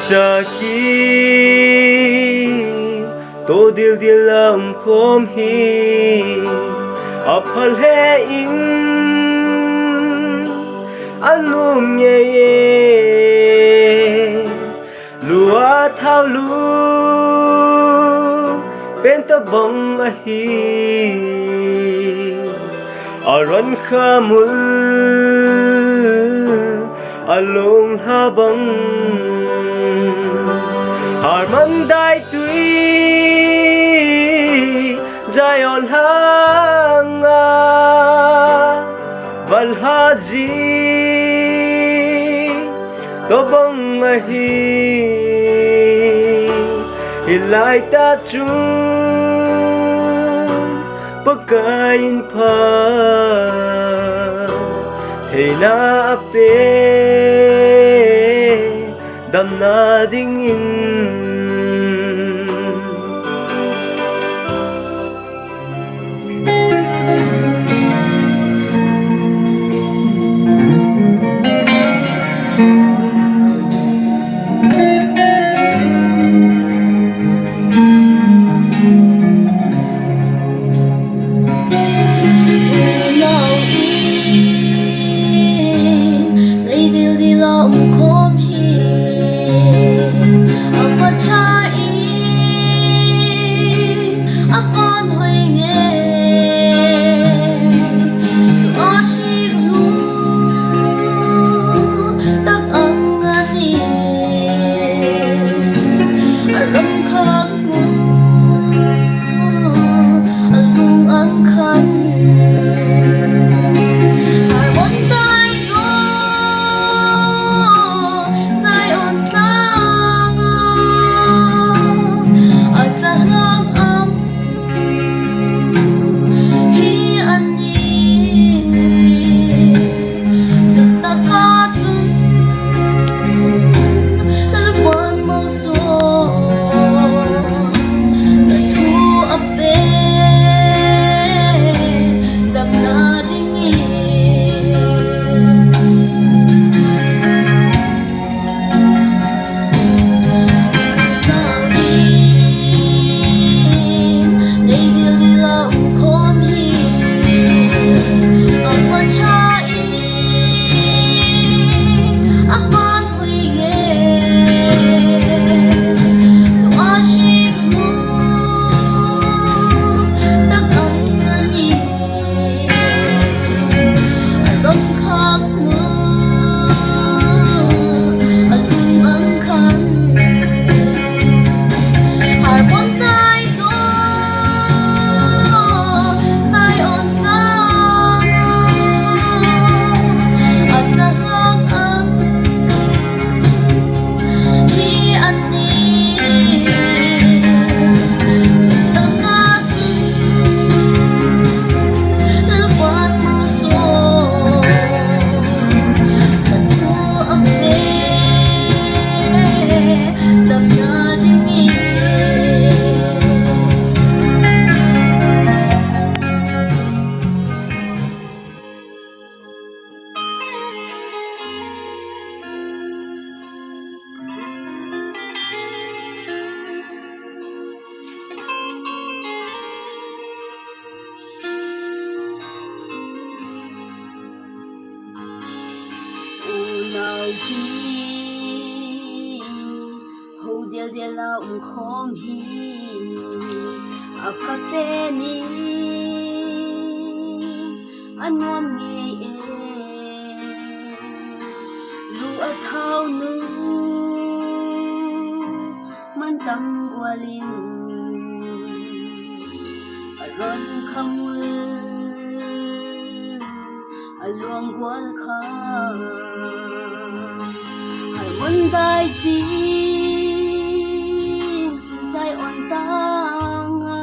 Saki to dil dilam khom hi aphal he in anum ye lua thao lu bên ta bong a hi aron khamul along ha bang Harman dai tui Zion hanga Valhazi Dobong mahi Ilai ta chun Pagkain pa Hey na ape Dam na dingin Hô điel điel la khom hi Aphat pe ni Anuam nge e Lu a thao nu Man tam gwalin Aron khamul Along gwal kha Harmon dai chi Zai on tanga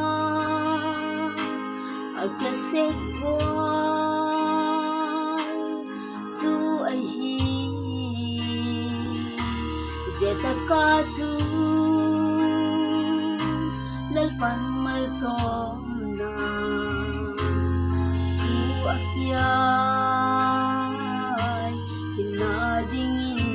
Agaset gwal Chu a hi Zeta ka chu Lalpan mal som na Tu apyay Hinadingin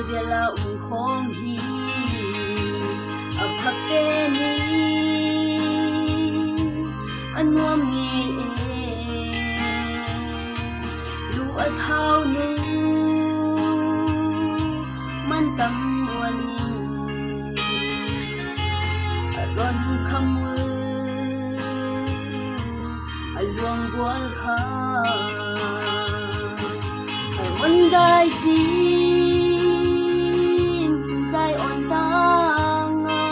del del la khom hi a phape ni anuam nge lu a thau nu man tam walin a ron khamul a luang bual kha one dai jin zai on tanga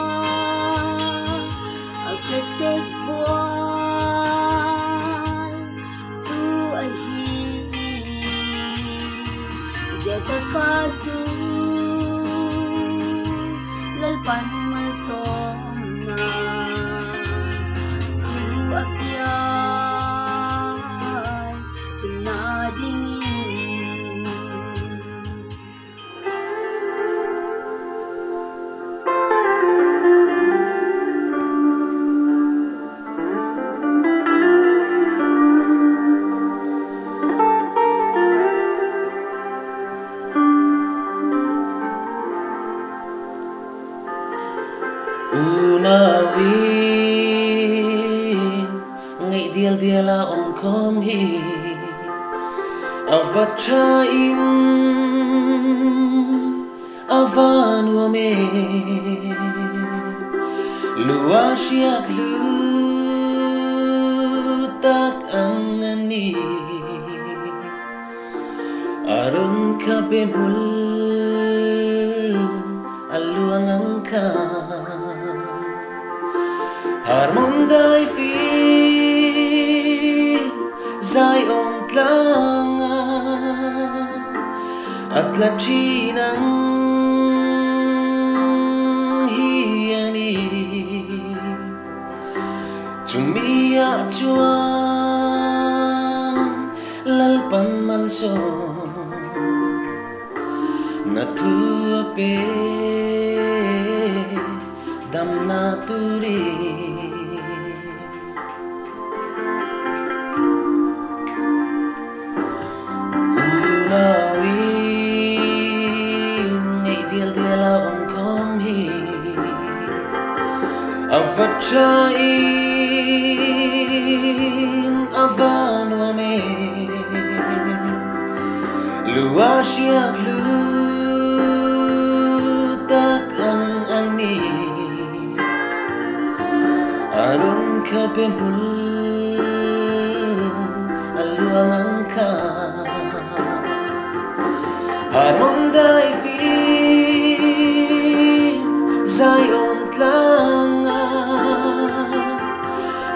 a kesek bual chu a hi zeta ka chu lal pan ma som na thu a pia na ding Unawin ngay dial diala om kom hi avachain avanu ame luasiak lutak angani arun kabemul aluang angka Harmondai fi zai om tlanga at lachinang hiani Chumia chuan lalpan manso natua pe dam naturi Avachain avanu ame luasiak lutak ang ani arun kabemul aluang angka Harmondai fi Zion tlanga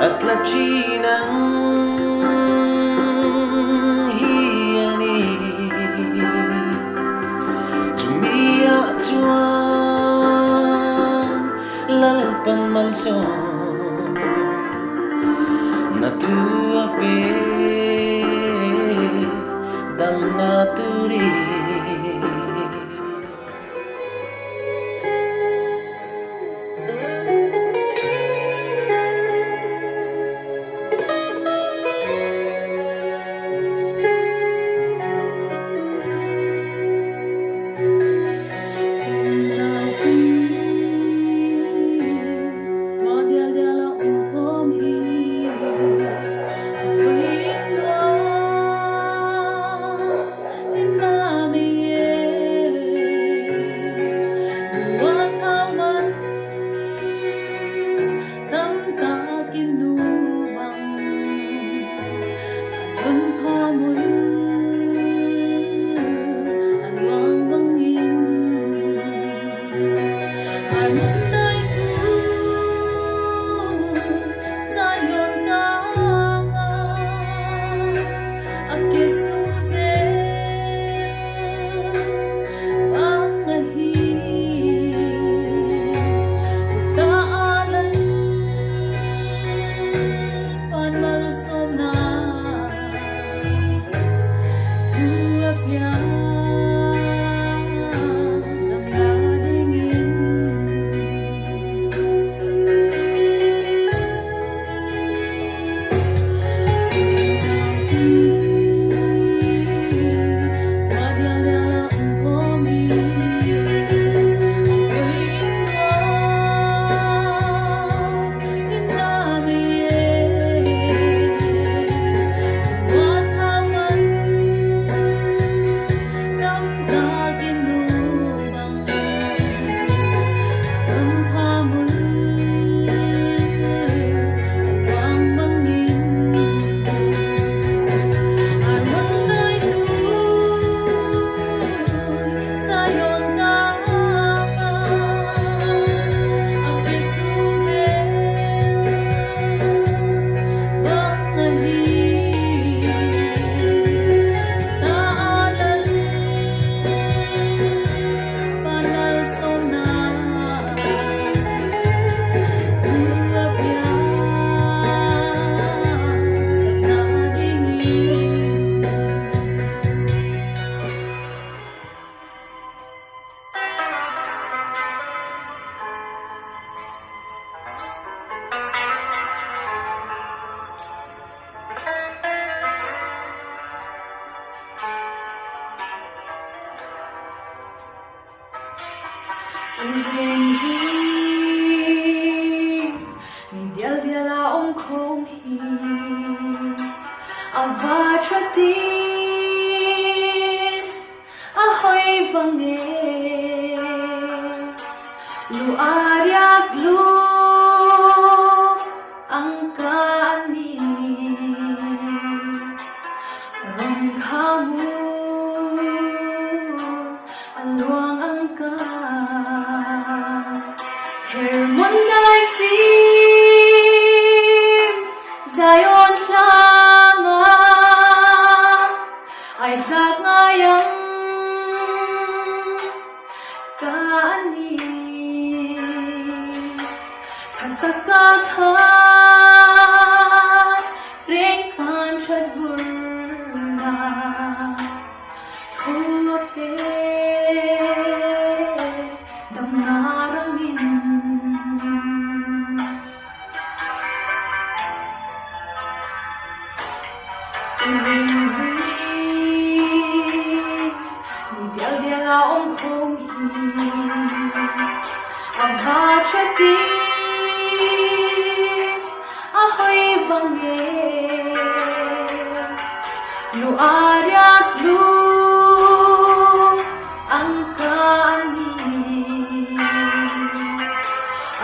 at lachinang hiani Tumia chuan lalpan malson natua pe dam naturi Model Yên mi dial dial la không hi ava tratin a hoi vange lu ariak lu angkani rong kamu luang angka Hermon dai phim Zion lama ai giác ngayang kani Kakakakhan Reng han chad vurna Thuape Dam narangin Ring Ni dial dial la không hi Ava tratin a hoi vange lu ariak lu angkani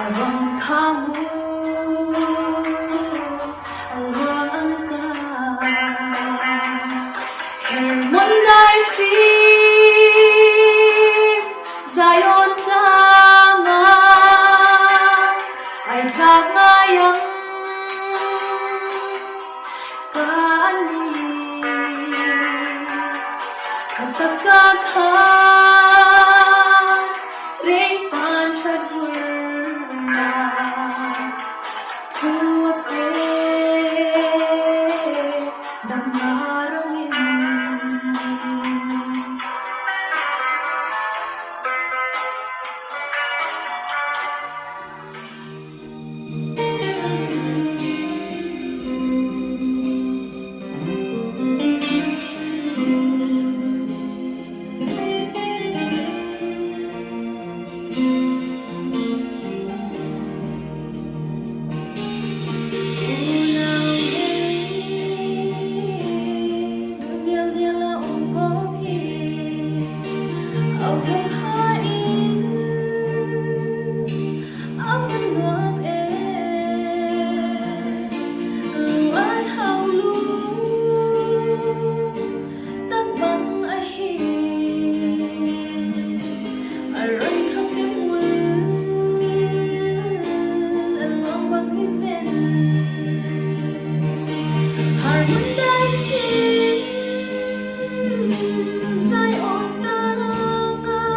arong kamu arong angka Hermon dai phim Zion lama ai giác ngayang kani Kakakakhan Reng han chad vurna Thuape Dam narangin Hãy subscribe cho kênh Ghiền Mì Gõ để không bỏ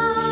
lỡ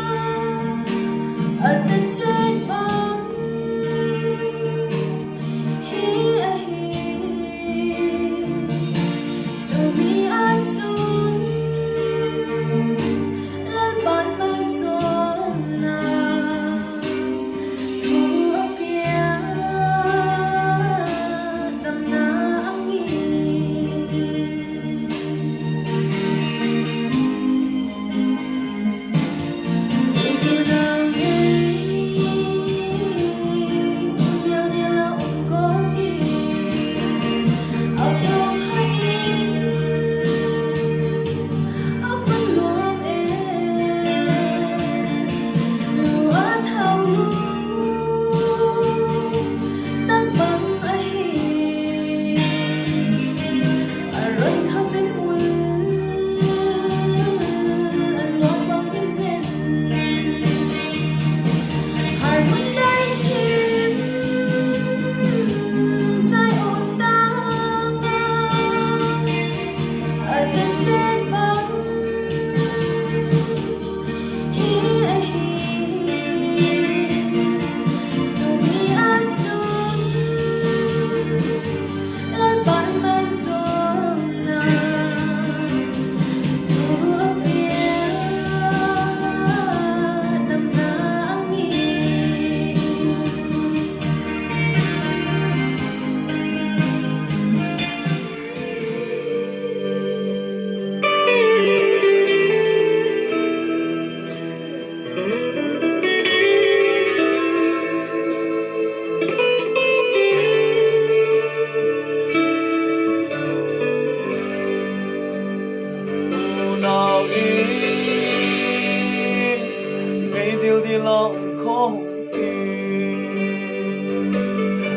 điều đi lòng không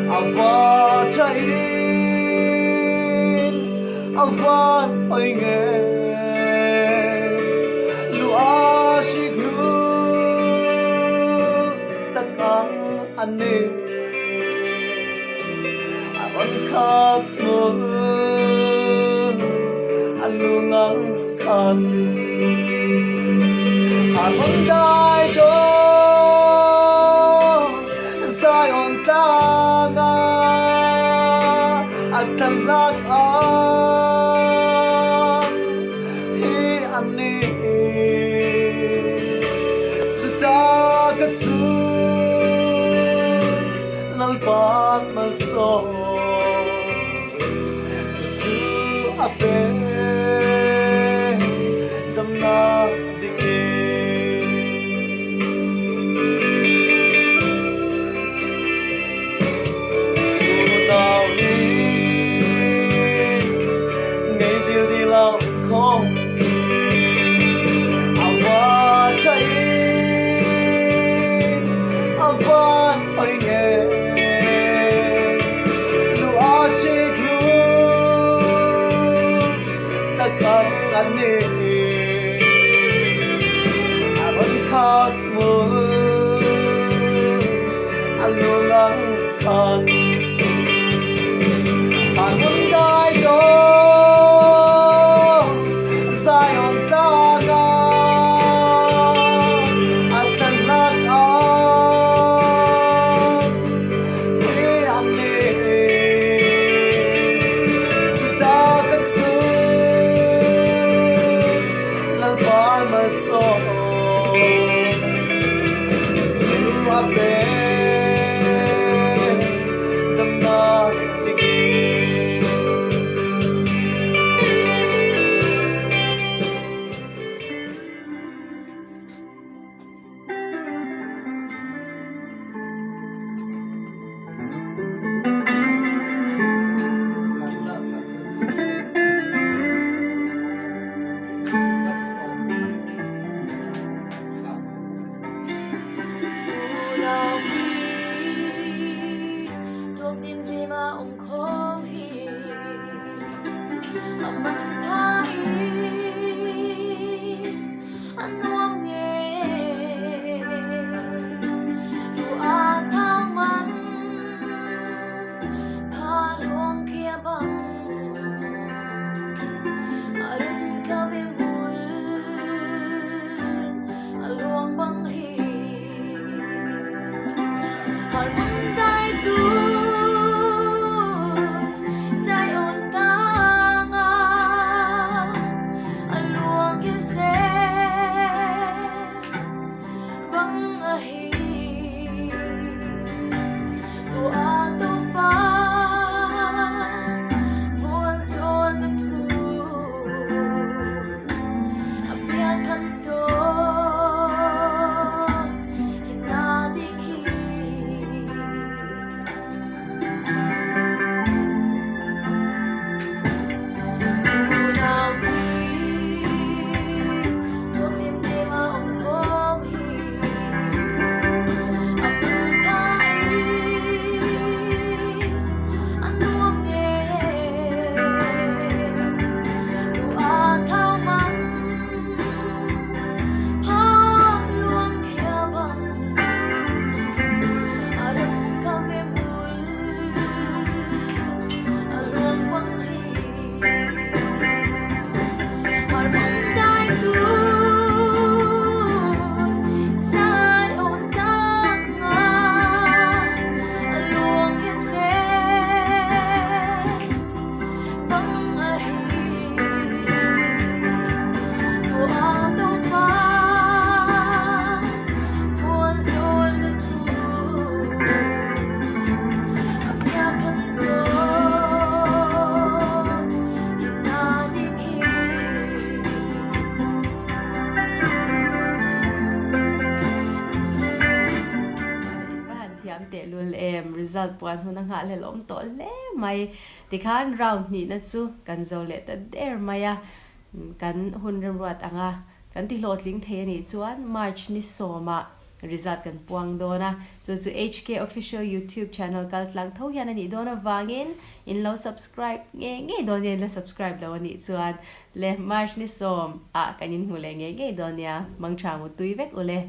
ava trai avan oi nghe lua shik nu tak ang ane avan khak mo alungang kan avan dai do Zion tanga at talag ang hi ani sudagat su lalpat maso tu ape damna dingi không avan trai avan oi nghe lua shik lu ta kang ani avan khak mu alungang kan avan dai do Zion tanga at talag ang hi ani sudagat su lalpan maso tu ape damna digi result ปวนหุ่นหาเลยล้มตัวเล่ไม่ติคัน round นี้นั่นซูกันโซเลตเดอร์มายากันหุ่นรำรวจอ่ะกันที่โหลดลิงเทนี่ชวน March นี่โซมา result kan puang do na chu HK official YouTube channel kal tlang tho hian ani do na wangin in lo subscribe nge do ne la subscribe lo ani chuan le march ni som a kanin hule nge do nia mangtha mu tuivek ule